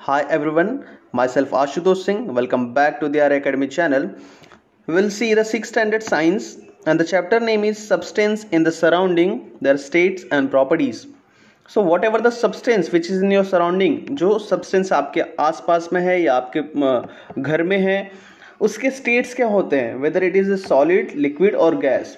Hi everyone, myself Ashutosh Singh. Welcome back to the R Academy channel. We'll see the 6th standard science and the chapter name is substance in the surrounding, their states and properties. So whatever the substance which is in your surrounding, जो substance आपके आसपास में है या आपके घर में है, उसके states क्या होते हैं, whether it is a solid, liquid और gas.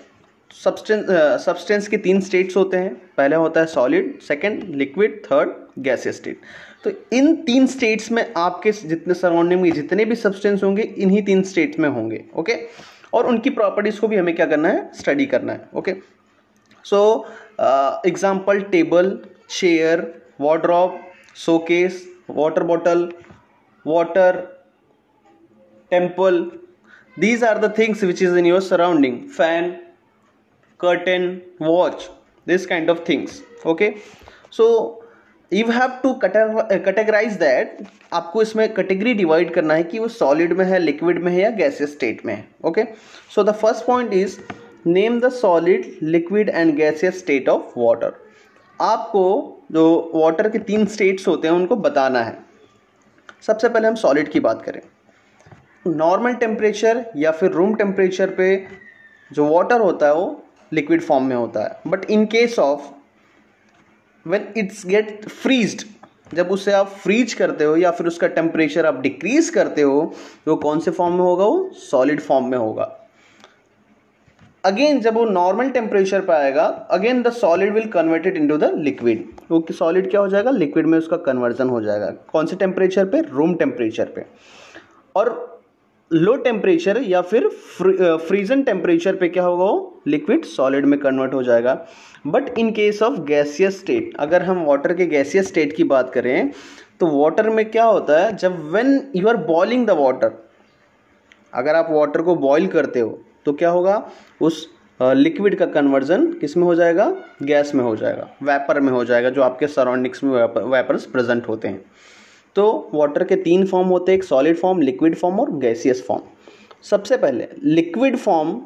सब्सटेंस के 3 स्टेट्स होते हैं. पहला होता है solid, second liquid, third gaseous state. तो इन 3 स्टेट्स में आपके जितने सराउंडिंग में जितने भी सब्सटेंस होंगे इन्हीं 3 स्टेट्स में होंगे. ओके, और उनकी प्रॉपर्टीज को भी हमें क्या करना है, स्टडी करना है. Okay, so example table, chair, wardrobe, showcase, water bottle, water, temple. These are the things which is in your surrounding. Fan, curtain, watch, this kind of things. Okay, so you have to categorize that. आपको इसमें category divide करना है कि वो solid में है, liquid में है या गैसियस स्टेट में है. Okay, so the first point is name the solid, liquid and gaseous state of water. आपको जो वाटर के 3 स्टेट्स होते हैं उनको बताना है. सबसे पहले हम सॉलिड की बात करें. नॉर्मल टेम्परेचर या फिर रूम टेम्परेचर पे जो वाटर होता है वो लिक्विड फॉर्म में होता है. But in case of when it's get freezed, जब उसे आप फ्रीज करते हो या फिर उसका टेम्परेचर आप डिक्रीज करते हो तो कौन से फॉर्म में होगा, वो सॉलिड फॉर्म में होगा. अगेन जब वो नॉर्मल टेम्परेचर पे आएगा, again the solid will converted into the liquid. वो सॉलिड क्या हो जाएगा, लिक्विड में उसका कन्वर्जन हो जाएगा. कौन से टेम्परेचर पे, रूम टेम्परेचर पे. और लो टेम्परेचर या फिर फ्रीजन टेम्परेचर पे क्या होगा, वो लिक्विड सॉलिड में कन्वर्ट हो जाएगा. But in case of gaseous state, अगर हम वाटर के गैसियस स्टेट की बात करें तो वाटर में क्या होता है, जब when you are boiling the water, अगर आप वाटर को बॉईल करते हो तो क्या होगा, उस लिक्विड का कन्वर्जन किस में हो जाएगा, गैस में हो जाएगा, वेपर में हो जाएगा, जो आपके सराउंडिंग्स में वेपर्स प्रेजेंट होते हैं. तो वाटर के 3 फॉर्म होते हैं, एक सॉलिड फॉर्म, लिक्विड फॉर्म और गैसियस फॉर्म. सबसे पहले लिक्विड फॉर्म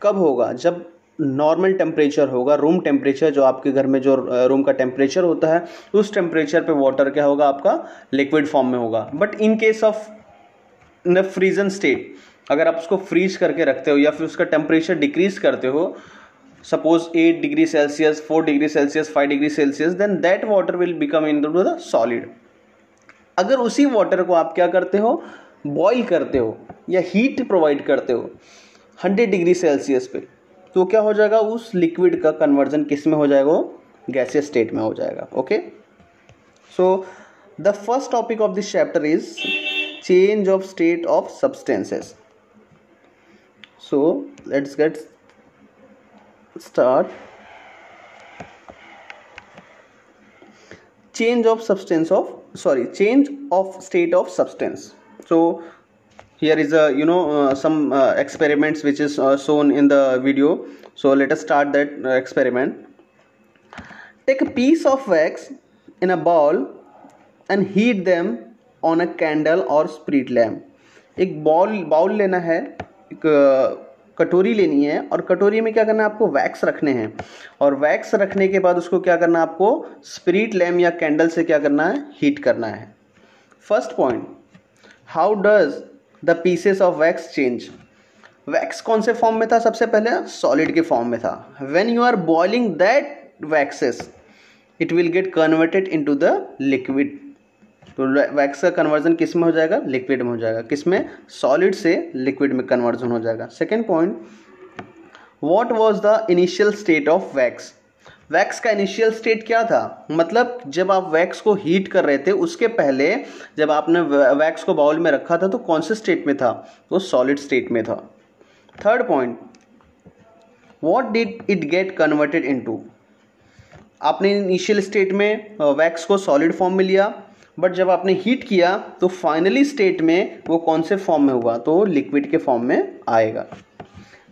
कब होगा, जब नॉर्मल टेम्परेचर होगा, रूम टेम्परेचर, जो आपके घर में जो रूम का टेम्परेचर होता है उस टेम्परेचर पे वाटर क्या होगा, आपका लिक्विड फॉर्म में होगा. But in case of in फ्रीजन state, अगर आप उसको फ्रीज करके रखते हो या फिर उसका टेम्परेचर डिक्रीज करते हो, suppose 8 degree Celsius, 4 degree Celsius, 5 degree Celsius, then that water will become into the solid. अगर उसी वाटर को आप क्या करते हो, बॉईल करते हो या हीट प्रोवाइड करते हो 100 डिग्री सेल्सियस पे, तो क्या हो जाएगा, उस लिक्विड का कन्वर्जन किस में हो जाएगा, गैसियस स्टेट में हो जाएगा. Okay, so the first topic of this chapter is change of state of substances. So let's get start. change of state of substance. So here is some experiments which is shown in the video. So let us start that experiment. Take a piece of wax in a bowl and heat them on a candle or spirit lamp. एक bowl लेना है, एक कटोरी लेनी है और कटोरी में क्या करना है, आपको वैक्स रखने हैं. और वैक्स रखने के बाद उसको क्या करना है, आपको स्पिरिट लैम्प या कैंडल से क्या करना है, हीट करना है. First point, how does the pieces of wax change. Wax कौन से फॉर्म में था, सबसे पहले सॉलिड के फॉर्म में था. When you are boiling that waxes it will get converted into the liquid. तो वैक्स का कन्वर्जन किस में हो जाएगा, लिक्विड में हो जाएगा. किस में, सॉलिड से लिक्विड में कन्वर्जन हो जाएगा. Second point, what was the initial state of wax. Wax का इनिशियल स्टेट क्या था, मतलब जब आप वैक्स को हीट कर रहे थे उसके पहले जब आपने वैक्स को बाउल में रखा था तो कौन से स्टेट में था, वो सॉलिड स्टेट में था. Third point, what did it get converted into. आपने इनिशियल स्टेट में वैक्स को सॉलिड फॉर्म में लिया, बट जब आपने हीट किया तो फाइनली स्टेट में वो कौन से फॉर्म में हुआ, तो लिक्विड के फॉर्म में आएगा.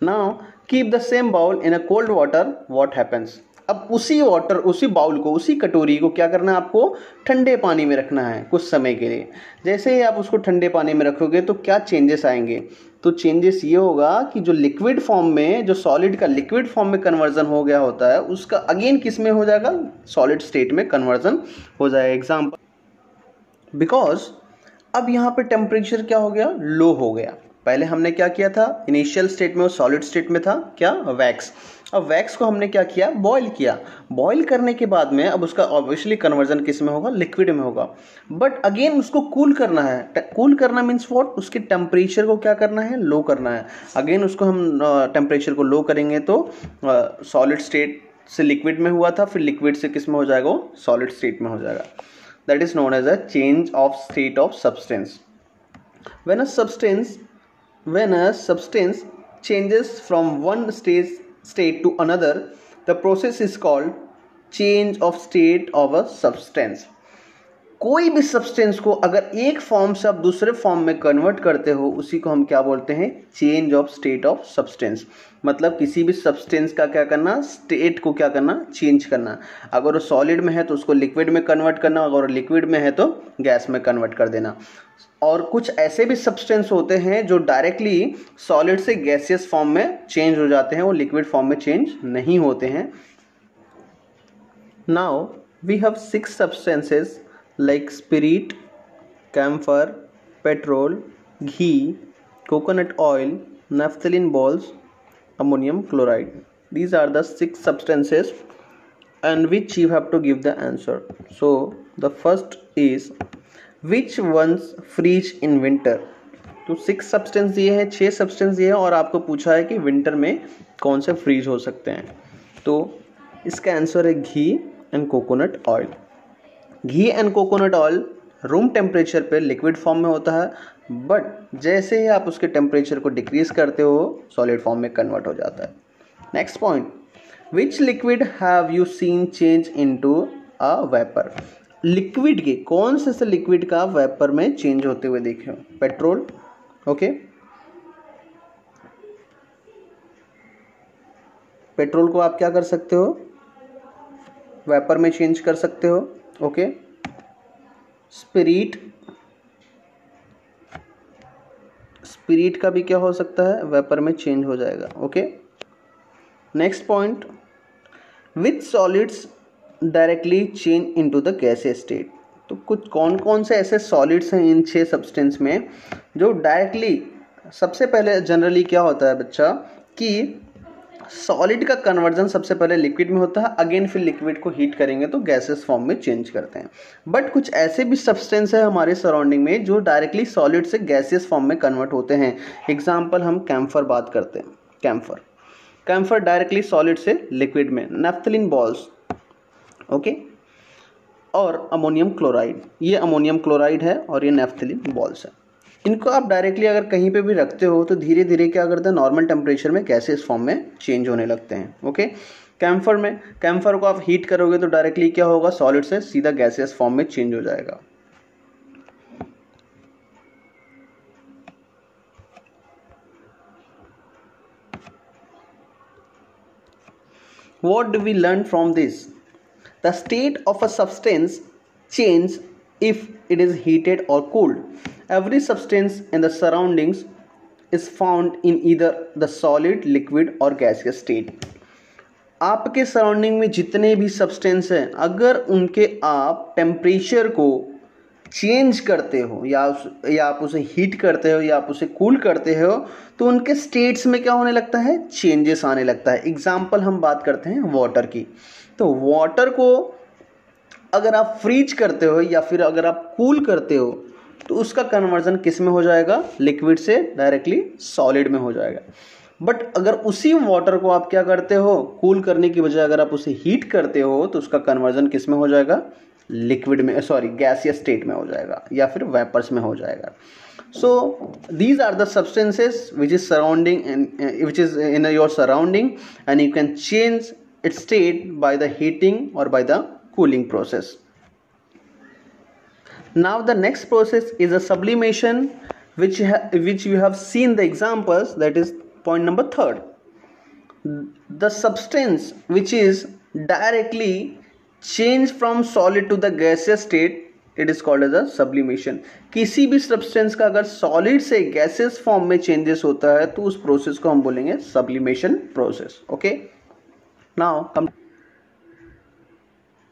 Now keep the same bowl in a cold water, what happens. अब उसी वाटर, उसी बाउल को, उसी कटोरी को क्या करना है, आपको ठंडे पानी में रखना है कुछ समय के लिए. जैसे ही आप उसको ठंडे पानी में रखोगे तो क्या चेंजेस आएंगे, तो चेंजेस ये होगा कि जो लिक्विड फॉर्म में, जो सॉलिड का लिक्विड फॉर्म में कन्वर्जन हो गया होता है उसका अगेन किस में हो जाएगा, सॉलिड स्टेट में कन्वर्जन हो जाएगा. एग्जाम्पल, बिकॉज अब यहाँ पे टेम्परेचर क्या हो गया, लो हो गया। पहले हमने क्या किया था, इनिशियल स्टेट में वो सॉलिड स्टेट में था क्या, वैक्स। अब वैक्स को हमने क्या किया, बॉईल किया। बॉईल करने के बाद में अब उसका ऑब्वियसली कन्वर्जन किस में होगा, लिक्विड में होगा। बट अगेन उसको कूल करना है। कूल करना मीन्स व्हाट, उसके टेम्परेचर को क्या करना है, लो करना है। अगेन उसको हम टेम्परेचर को लो करेंगे तो सॉलिड स्टेट से लिक्विड में हुआ था, फिर लिक्विड से किस में हो जाएगा, सॉलिड स्टेट में हो जाएगा। That is known as a change of state of substance. When a substance changes from one state to another, the process is called change of state of a substance. कोई भी substance को अगर एक form से आप दूसरे form में convert करते हो, उसी को हम क्या बोलते हैं, change of state of substance. मतलब किसी भी सब्सटेंस का क्या करना, स्टेट को क्या करना, चेंज करना। अगर वो सॉलिड में है तो उसको लिक्विड में कन्वर्ट करना, अगर लिक्विड में है तो गैस में कन्वर्ट कर देना। और कुछ ऐसे भी सब्सटेंस होते हैं जो डायरेक्टली सॉलिड से गैसियस फॉर्म में चेंज हो जाते हैं, वो लिक्विड फॉर्म में चेंज नहीं होते हैं। Now we have 6 substances like spirit, camphor, petrol, ghee, coconut oil, naphthalene balls, ammonium chloride. These are the 6 substances and which you have to give the answer. So the first is which ones freeze in winter. तो 6 substance दिए हैं, 6 substance दिए हैं और आपको पूछा है कि विंटर में कौन से फ्रीज हो सकते हैं। तो इसका आंसर है ghee and coconut oil. Ghee and coconut oil room temperature पे लिक्विड फॉर्म में होता है, बट जैसे ही आप उसके टेम्परेचर को डिक्रीज करते हो सॉलिड फॉर्म में कन्वर्ट हो जाता है। Next point, which liquid have you seen change into a vapour. Liquid के कौन से लिक्विड का वेपर में चेंज होते हुए देखे हो, पेट्रोल, ओके, पेट्रोल को आप क्या कर सकते हो, वेपर में चेंज कर सकते हो, ओके। स्पिरिट, स्पिरिट का भी क्या हो सकता है, वेपर में चेंज हो जाएगा, okay. Next point, which solids directly change into the gaseous state. तो कुछ कौन कौन से ऐसे सॉलिड्स हैं इन 6 सब्सटेंस में जो डायरेक्टली, सबसे पहले जनरली क्या होता है बच्चा कि सॉलिड का कन्वर्जन सबसे पहले लिक्विड में होता है, अगेन फिर लिक्विड को हीट करेंगे तो गैसेस फॉर्म में चेंज करते हैं। बट कुछ ऐसे भी सब्सटेंस है हमारे सराउंडिंग में जो डायरेक्टली सॉलिड से गैसियस फॉर्म में कन्वर्ट होते हैं। एग्जांपल हम कैम्फर बात करते हैं, कैम्फर डायरेक्टली सॉलिड से लिक्विड में, नैफ्थलीन बॉल्स, ओके, और अमोनियम क्लोराइड, ये अमोनियम क्लोराइड है और ये नैफ्थलीन बॉल्स है। इनको आप डायरेक्टली अगर कहीं पे भी रखते हो तो धीरे धीरे क्या करते हैं, नॉर्मल टेम्परेचर में गैसेस फॉर्म में चेंज होने लगते हैं, ओके। कैम्फर को आप हीट करोगे तो डायरेक्टली क्या होगा, सॉलिड से सीधा गैसेस फॉर्म में चेंज हो जाएगा। What do we learn from this? The state of a substance changes if it is heated or cooled. Every substance in the surroundings is found in either the solid, liquid or gaseous state. आपके surrounding में जितने भी substance हैं, अगर उनके आप temperature को change करते हो या आप उसे हीट करते हो या आप उसे कूल करते हो तो उनके स्टेट्स में क्या होने लगता है, चेंजेस आने लगता है। एग्जाम्पल हम बात करते हैं वाटर की, तो वाटर को अगर आप फ्रीज करते हो या फिर अगर आप कूल करते हो तो उसका कन्वर्जन किस में हो जाएगा, लिक्विड से डायरेक्टली सॉलिड में हो जाएगा। बट अगर उसी वाटर को आप क्या करते हो, कूल करने की बजाय अगर आप उसे हीट करते हो तो उसका कन्वर्जन किस में हो जाएगा, लिक्विड में, सॉरी गैसियस स्टेट में हो जाएगा या फिर वेपर्स में हो जाएगा। So these are the substances which is surrounding and which is in your surrounding, and you can change its state by the heating or by the cooling process. Now the next process is a sublimation, which you have seen the examples. That is point number 3. The substance which is directly changed from solid to the gaseous state, it is called as a sublimation. किसी भी substance का अगर solid से gases form में changes होता है तो उस प्रोसेस को हम बोलेंगे सब्लिमेशन प्रोसेस, ओके। नाउ हम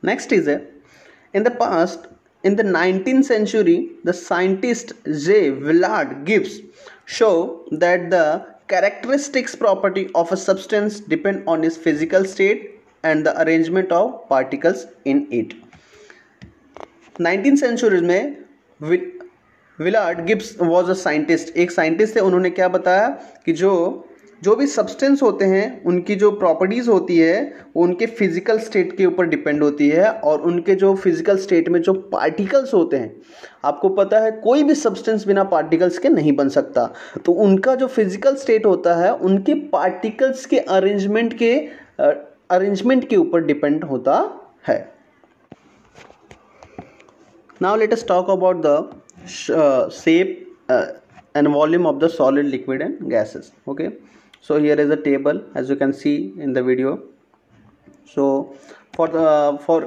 next is in the past in the 19th century, the scientist J. Willard Gibbs show that the characteristics property of a substance depend on its physical state and the arrangement of particles in it. 19th century में Willard Gibbs was a scientist, एक scientist थे. उन्होंने क्या बताया कि जो भी substance होते हैं उनकी जो प्रॉपर्टीज़ होती है वो उनके फिजिकल स्टेट के ऊपर डिपेंड होती है, और उनके जो फिजिकल स्टेट में जो पार्टिकल्स होते हैं, आपको पता है कोई भी सब्सटेंस बिना पार्टिकल्स के नहीं बन सकता, तो उनका जो फिजिकल स्टेट होता है उनके पार्टिकल्स के अरेंजमेंट के ऊपर डिपेंड होता है. Now let us talk about the shape and volume of the solid, liquid and gases. Okay, so here is a table as you can see in the video. So for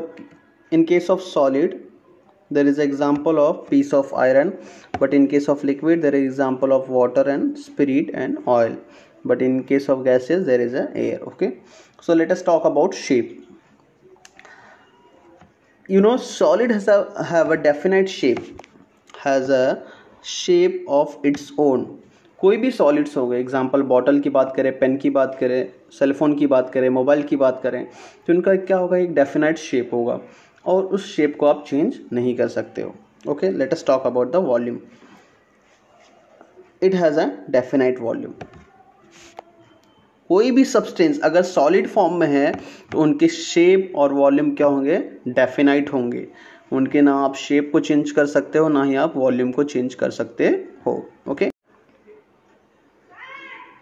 in case of solid there is example of piece of iron, but in case of liquid there is example of water and spirit and oil, but in case of gases there is a air. Okay, so let us talk about shape. You know, solid have a definite shape, has a shape of its own. कोई भी solids हो गए, example bottle की बात करें, pen की बात करें, सेलफोन की बात करें, मोबाइल की बात करें, तो उनका क्या होगा, एक डेफिनेट शेप होगा और उस शेप को आप चेंज नहीं कर सकते हो. Okay, late us talk about the volume. It has a definite volume. कोई भी सब्सटेंस अगर सॉलिड फॉर्म में है तो उनके शेप और वॉल्यूम क्या होंगे, डेफिनाइट होंगे. उनके ना आप शेप को चेंज कर सकते हो, ना ही आप वॉल्यूम को चेंज कर सकते हो. Okay,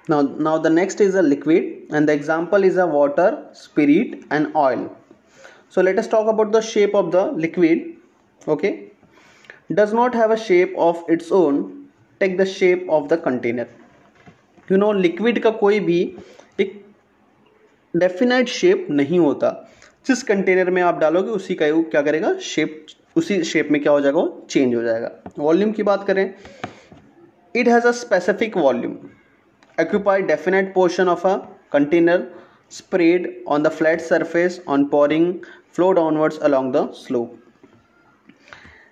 now the next is a liquid and the example is a water, spirit and oil. So let us talk about the shape of the liquid. Okay, does not have a shape of its own, take the shape of the container. You know, liquid का कोई भी एक definite shape नहीं होता. जिस container में आप डालोगे उसी का क्या करेगा, शेप, उसी शेप में क्या हो जाएगा, वो चेंज हो जाएगा. वॉल्यूम की बात करें, it has a specific volume, occupy definite portion of a container, spread on the flat surface on pouring, flow downwards along the slope.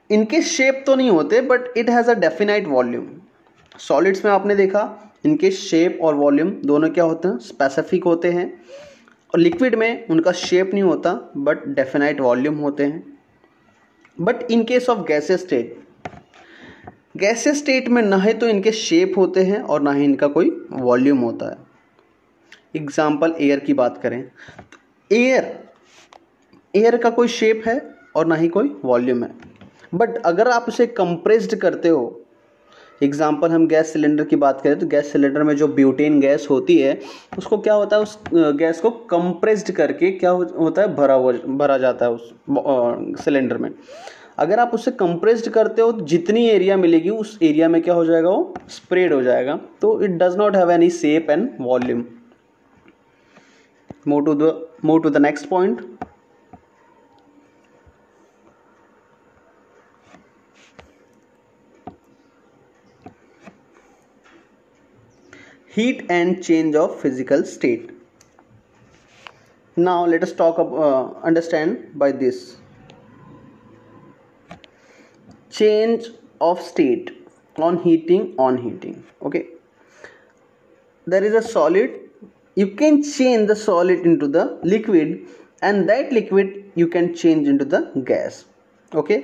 इनके शेप तो नहीं होते but it has a definite volume. Solids में आपने देखा इनके shape और volume दोनों क्या होते हैं, स्पेसिफिक होते हैं, और लिक्विड में उनका शेप नहीं होता बट डेफिनाइट वॉल्यूम होते हैं. But in case of gases state में ना ही तो इनके शेप होते हैं और ना ही इनका कोई वॉल्यूम होता है. एग्जाम्पल एयर की बात करें, एयर का कोई शेप है और ना ही कोई वॉल्यूम है, बट अगर आप उसे कंप्रेस्ड करते हो, एग्जाम्पल हम गैस सिलेंडर की बात करें तो गैस सिलेंडर में जो ब्यूटेन गैस होती है उसको क्या होता है, उस गैस को कंप्रेस्ड करके क्या होता है, भरा जाता है उस सिलेंडर में. अगर आप उसे कंप्रेस्ड करते हो तो जितनी एरिया मिलेगी उस एरिया में क्या हो जाएगा, वो स्प्रेड हो जाएगा. तो it does not have any shape and volume. Move to the next point. Heat and change of physical state. Now let us understand by this. Change of state on heating. Okay, there is a solid, you can change the solid into the liquid, and that liquid you can change into the gas. Okay,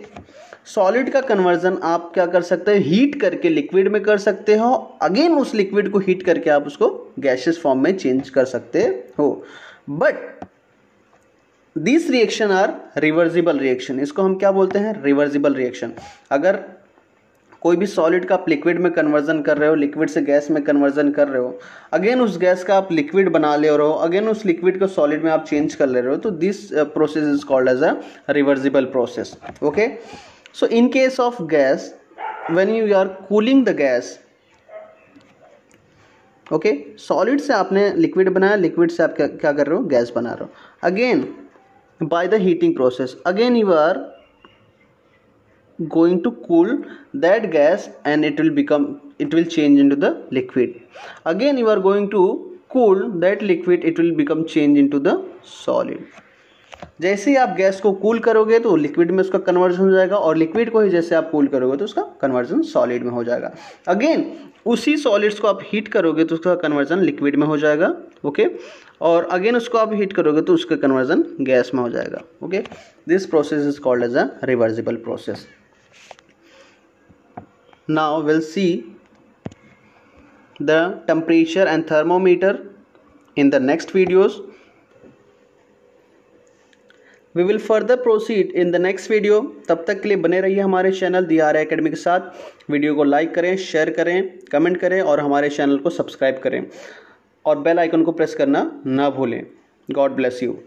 solid का conversion आप क्या कर सकते हो, heat करके liquid में कर सकते हो, अगेन उस लिक्विड को हीट करके आप उसको गैसियस फॉर्म में चेंज कर सकते हो. But this reaction are reversible reaction. इसको हम क्या बोलते हैं, रिवर्सिबल रिएक्शन. अगर कोई भी सॉलिड का आप लिक्विड में कन्वर्जन कर रहे हो, लिक्विड से गैस में कन्वर्जन कर रहे हो, अगेन उस गैस का आप लिक्विड बना ले रहे हो, अगेन उस लिक्विड को सॉलिड में आप चेंज कर ले रहे हो, तो this process is called as a reversible process. Okay, so in case of gas, when you are cooling the gas, okay, solid से आपने लिक्विड बनाया, लिक्विड से आप क्या कर रहे हो, गैस बना रहे हो. Again by the heating process, again you are going to cool that gas and it will change into the liquid. Again you are going to cool that liquid, it will become change into the solid. जैसे ही आप gas को cool करोगे तो liquid में उसका conversion हो जाएगा, और लिक्विड को ही जैसे आप कूल करोगे तो उसका कन्वर्जन सॉलिड में हो जाएगा। अगेन उसी सॉलिड्स को आप हीट करोगे तो उसका कन्वर्जन लिक्विड में हो जाएगा। ओके, और अगेन उसको आप हीट करोगे तो उसका कन्वर्जन गैस में हो जाएगा। Okay, this process is called as a reversible process. Now will see the temperature and thermometer in the next videos. We will further proceed in the next video. तब तक के लिए बने रहिए हमारे चैनल DRI एकेडमी के साथ। Video को लाइक करें, शेयर करें, कमेंट करें और हमारे चैनल को सब्सक्राइब करें और बेल आइकन को प्रेस करना ना भूलें। God bless you.